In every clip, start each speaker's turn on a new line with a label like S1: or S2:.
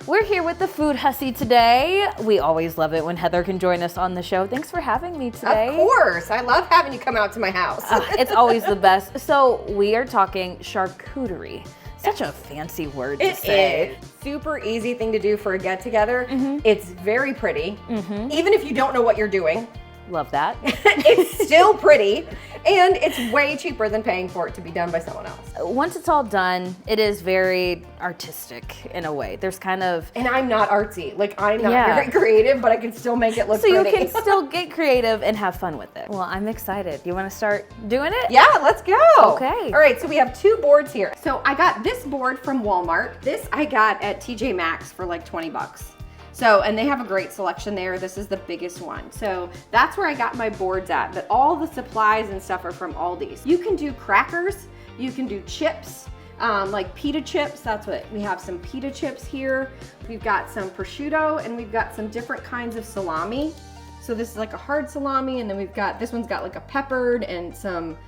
S1: We're here with the Food Hussy today. We always love it when Heather can join us on the show. Thanks for having me today.
S2: Of course. I love having you come out to my house.
S1: It's always the best. So we are talking charcuterie. Such a fancy word to say.
S2: It is. Super easy thing to do for a get-together. It's very pretty. Even if you don't know what you're doing.
S1: Love that.
S2: It's still pretty. And it's way cheaper than paying for it to be done by someone else.
S1: Once it's all done, it is very artistic in a way. There's kind of...
S2: And I'm not artsy. Like, I'm not very creative, but I can still make it look pretty.
S1: So you can still get creative and have fun with it. Well, I'm excited. You want to start doing it?
S2: Yeah, let's go.
S1: Okay.
S2: All right, so we have 2 boards here. So I got this board from Walmart. This I got at TJ Maxx for like 20 bucks. So, and they have a great selection there. This is the biggest one. So that's where I got my boards at, but all the supplies and stuff are from Aldi's. You can do crackers, you can do chips, like pita chips. That's what, we have some pita chips here. We've got some prosciutto and we've got some different kinds of salami. So this is like a hard salami, and then we've got, this one's got like a peppered and some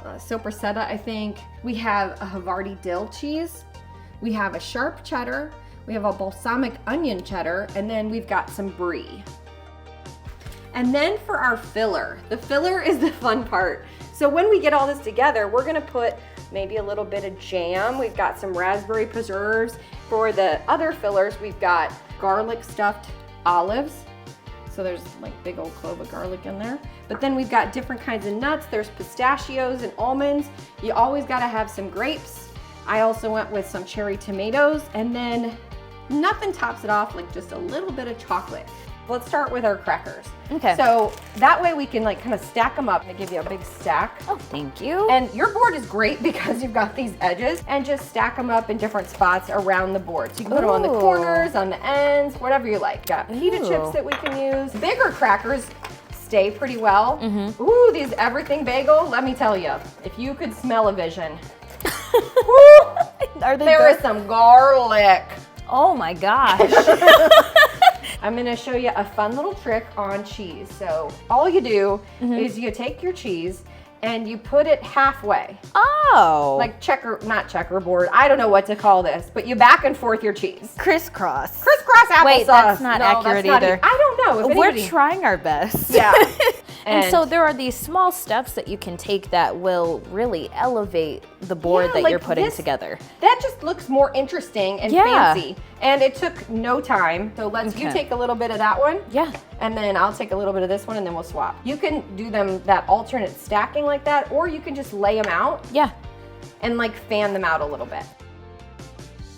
S2: sopressata, I think. We have a Havarti dill cheese. We have a sharp cheddar. We have a balsamic onion cheddar, and then we've got some brie. And then for our filler, the filler is the fun part. So when we get all this together, we're gonna put maybe a little bit of jam. We've got some raspberry preserves. For the other fillers, we've got garlic stuffed olives. So there's like big old clove of garlic in there. But then we've got different kinds of nuts. There's pistachios and almonds. You always gotta have some grapes. I also went with some cherry tomatoes, and then nothing tops it off like just a little bit of chocolate. Let's start with our crackers.
S1: Okay.
S2: So that way we can like kind of stack them up and give you a big stack.
S1: Oh, thank you.
S2: And your board is great because you've got these edges, and just stack them up in different spots around the board. So you can put them on the corners, on the ends, whatever you like. Got pita chips that we can use. Bigger crackers stay pretty well. Ooh, these everything bagel, let me tell you, if you could smell a vision.
S1: Are they
S2: There
S1: good?
S2: is some garlic.
S1: Oh my gosh.
S2: I'm gonna show you a fun little trick on cheese. So all you do is you take your cheese and you put it halfway.
S1: Oh.
S2: Like not checkerboard, I don't know what to call this, but you back and forth your cheese.
S1: Crisscross.
S2: Crisscross applesauce.
S1: Wait, that's not
S2: No,
S1: accurate
S2: that's not
S1: either.
S2: I don't know. If
S1: We're
S2: anybody...
S1: trying our best.
S2: Yeah.
S1: And so there are these small steps that you can take that will really elevate the board that
S2: like
S1: you're putting
S2: this,
S1: together.
S2: That just looks more interesting and fancy. And it took no time. So you take a little bit of that one.
S1: Yeah.
S2: And then I'll take a little bit of this one, and then we'll swap. You can do them that alternate stacking like that, or you can just lay them out.
S1: Yeah.
S2: And like fan them out a little bit.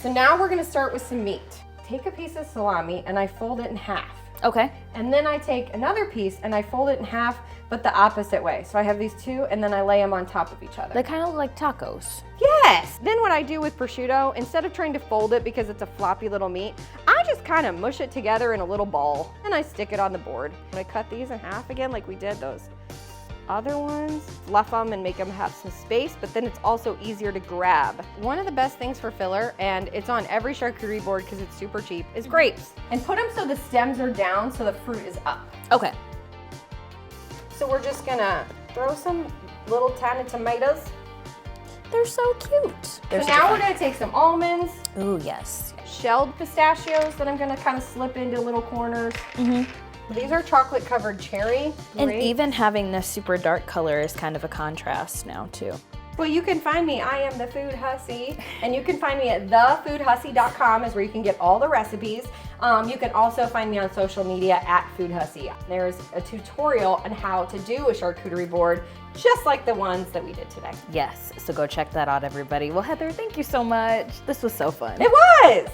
S2: So now we're gonna start with some meat. Take a piece of salami and I fold it in half.
S1: Okay.
S2: And then I take another piece and I fold it in half, but the opposite way. So I have these 2, and then I lay them on top of each other.
S1: They kind of look like tacos.
S2: Yes! Then what I do with prosciutto, instead of trying to fold it because it's a floppy little meat, I just kind of mush it together in a little ball, and I stick it on the board. And I cut these in half again like we did those other ones, fluff them and make them have some space, but then it's also easier to grab. One of the best things for filler, and it's on every charcuterie board because it's super cheap, is grapes. And put them so the stems are down so the fruit is up.
S1: Okay.
S2: So we're just gonna throw some little tiny tomatoes.
S1: They're so cute.
S2: So now we're gonna take some almonds.
S1: Ooh, yes.
S2: Shelled pistachios that I'm gonna kind of slip into little corners. These are chocolate covered cherry.
S1: And
S2: Great.
S1: even having this super dark color is kind of a contrast now too.
S2: Well, you can find me. I am the Food Hussy, and you can find me at thefoodhussy.com is where you can get all the recipes. You can also find me on social media at Food Hussy. There's a tutorial on how to do a charcuterie board, just like the ones that we did today.
S1: Yes, so go check that out, everybody. Well, Heather, thank you so much. This was so fun.
S2: It was!